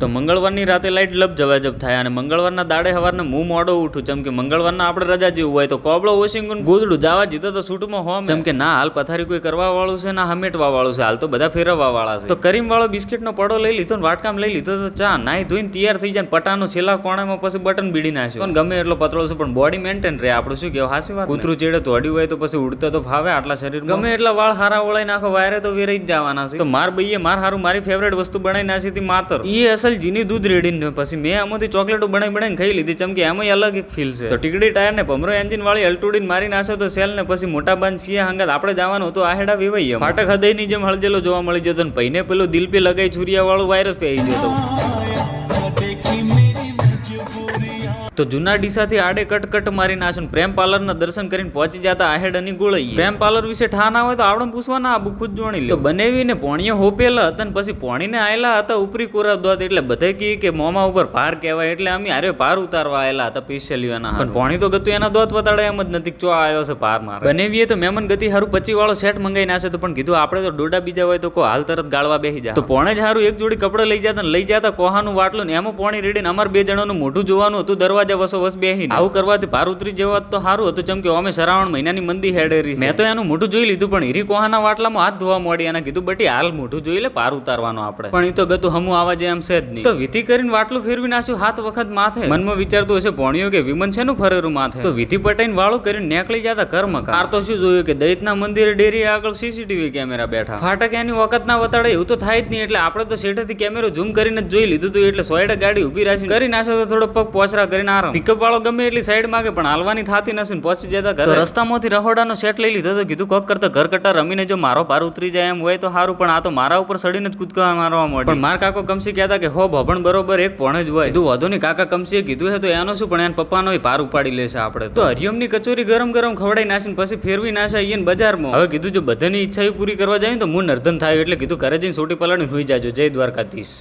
તો મંગળવારની રાતે લાઈટ લપ જવાજબ થાય અને મંગળવારના દાડે સવારને હું મોડો ઉઠું જેમ કે મંગળવારના આપણે રજા જેવું હોય તો કોબળો વોશિંગ ગોદડું જવા જીતો તો છૂટમાં હોમ જેમ કે ના હાલ પથારી કોઈ કરવા વાળું છે ના હમેટવા વાળું છે હાલ તો બધા ફેરવવા વાળા છે તો કરીમ વાળો બિસ્કિટનો પડો લઈ લીધો ને વાટકામ લઈ લીધો તો ચા નાઈ ધોઈને તૈયાર થઈ જાય પટાનો છેલ્લા કોણામાં પછી બટન બીડી નાખ્યો ગમે એટલો પતળો છે પણ બોડી મેન્ટેન રહે આપણું શું કહેવાય હાસી વાત કૂતરું ચેડે તોડ્યું હોય તો પછી ઉડતા તો ફાવે આટલા શરીર ગમે એટલા વાળ હારા વળાઈ નાખો વાયરે તો વેરાઈ જ જવાના છે તો માર ભાઈએ માર હારું મારી ફેવરેટ વસ્તુ બનાવી નાખી હતી માતર એ અસલ જીની દૂધ રેડી પછી મેં આમાંથી ચોકલેટો બનાવીને ખાઈ લીધી જેમ કે એમાં અલગ એક ફીલ છે તો ટીકડી ટાયર ને ભમરો એન્જિન વાળી અલ્ટુડીને મારી નાખ્યો તો સેલ ને પછી મોટા બાંધ સિયા હંગાત આપણે જવાનું હતું આહેડા વેવાઈ ફાટક હૃદયની જેમ હળજેલો જોવા મળી જતો ને પૈને પેલું દિલ પે લગાઈ છુરિયા વાળું વાયરસ પે આવી જતો તો જૂના ડીસાથી આડે કટ મારી નાખ્યો પ્રેમ પાર્લરના દર્શન કરીને પહોંચી જતા આહેડની ગોળઈ પ્રેમ પાર્લર વિશે ઠા ના હોય તો આપણે પૂછવાના આબુ ખુદ જોણી લે તો બનેવીને પોણીઓ હોપેલા હતા ને પછી પોણીને આયેલા હતા ઉપરી કોરા દોત એટલે બધા કહે કે મોમા ઉપર ભાર કહેવાય એટલે અમે અરે ભાર ઉતારવા આયેલા હતા સ્પેશિયલી પણ પોણી તો ગતું એના દોત વતાડે એમ જ નથી ચો આવ્યો છે પાર માર બનેવીએ તો મહેમાન ગતિ હારું 25 વાળો સેટ મંગાઈ નાખ્યો તો પણ કીધું આપણે તો ડોડા બીજા હોય તો હાલ તરત ગાળવા બેસી જાય તો પોણે જ હારું એક જોડી કપડે લઈ જતા કોહાનું વાટલું ને એમાં પોણી રેડીને અમાર બે જણાનું મોઢું જોવાનું હતું દરવાજા વસો બેહી આવું કરવાથી ભાર ઉતરી જવા તો સારું હતું જેમ કે અમે શ્રાવણ મહિનાની મંદી હેડેરી મેં તો એનું મોઢું જોઈ લીધું પણ હીરી કોહાના વાટલામાં હાથ ધોવા મોડી અને કીધું બટી હાલ મોઢું જોઈ લે પાર ઉતારવાનો આપણે પણ એ તો ગતું હમું આવા જે એમ છે જ નહીં તો વિધિ કરીને વાટલું ફેરવી નાખ્યું 7 વખત માથે મનમાં વિચારતું હશે પોણીઓ કે વિમન છે નું ફરેરું માથે તો વિધિ પટાઈને વાળું કરીને નીકળી જતા કર્મ કાર તો શું જોયું કે દૈતના મંદિરે ડેરી આગળ સીસીટીવી કેમેરા બેઠા ફાટક એની વખત ના વતાડે એવું તો થાય જ નહીં એટલે આપણે તો શેઠેથી કેમેરો ઝૂમ કરીને જ જોઈ લીધું હતું એટલે સોયડે ગાડી ઉભી રાખી કરી નાખ્યો તો થોડો પગ પોચરા કરીને આરામ પિકઅપ વાળો ગમે એટલી સાઈડ માંગે પણ હાલવાની થાતી નથી ને પહોંચી જતા ઘરે રસ્તામાંથી રહોડાનો સેટ લઈ લીધો તો કીધું કોક કરતા ઘર કટ્ટા રમીને જો મારો પાર ઉતરી જાય એમ હોય તો સારું પણ આ તો મારા ઉપર સડીને જ કૂદકા મારવા મળે પણ માર કાકો કમસી કહેતા કે હો ભભણ બરોબર એક પોણે જ હોય કીધું વધુ નહીં કાકા કમસીએ કીધું છે તો એનો શું પણ એના પપ્પાનો પાર ઉપાડી લેશે આપણે તો હરિયમની કચોરી ગરમ ખવડાઈ નાખીને પછી ફેરવી નાખ્યા અહીંયા બજારમાં હવે કીધું જો બધાની ઈચ્છા પૂરી કરવા જાય તો હું નર્ધન થાય એટલે કીધું ઘરે જઈને સોટી પલાળીને હોઈ જાજો જય દ્વારકાધીશ.